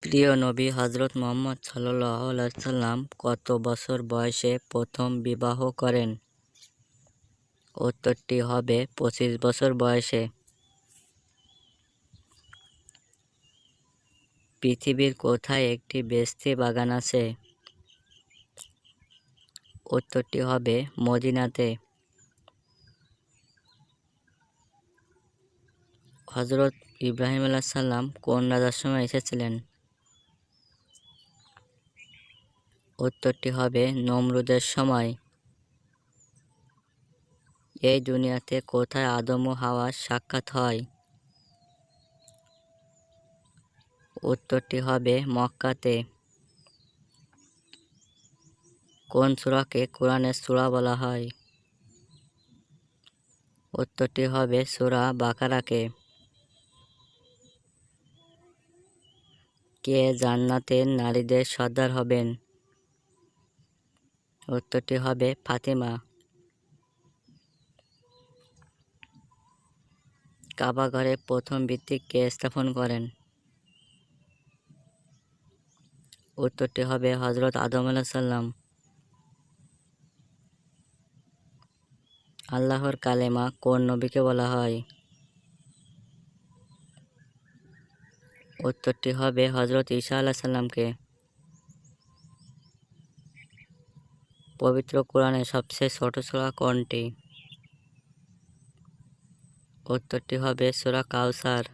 প্রিয় নবী হজরত মুহাম্মদ সাল্লাল্লাহু আলাইহি সাল্লাম কত বছর বয়সে প্রথম বিবাহ করেন? উত্তরটি হবে 25 বছর বয়সে। পৃথিবীর কোথায় একটি বেস্তি বাগান আছে? উত্তরটি হবে মদিনাতে। হজরত ইব্রাহিম আলাইহিস সালাম কোন রাজার সময় এসেছিলেন? উত্তরটি হবে নমরুদের সময়। এই দুনিয়াতে কোথায় আদম ও হাওয়ার সাক্ষাৎ হয়? উত্তরটি হবে মক্কাতে। কোন সূরাকে কোরআনের সূরা বলা হয়? উত্তরটি হবে সূরা বাকারাকে। কে জান্নাতের নারীদের সর্দার হবেন? উত্তরটি হবে ফাতিমা। কাবা ঘরে প্রথম ভিত্তি কে স্থাপন করেন? উত্তরটি হবে হজরত আদম আলাইহিস সালাম। আল্লাহর কালেমা কোন নবীকে বলা হয়? উত্তরটি হবে হজরত ঈসা আলাইহিস সালামকে। পবিত্র কোরআনের সবচেয়ে ছোট সূরা কোনটি? উত্তরটি হবে সূরা কাউসার।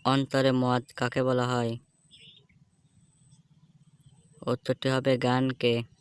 অন্তরে মদ কাকে বলা হয়? উত্তরটি হবে গানকে।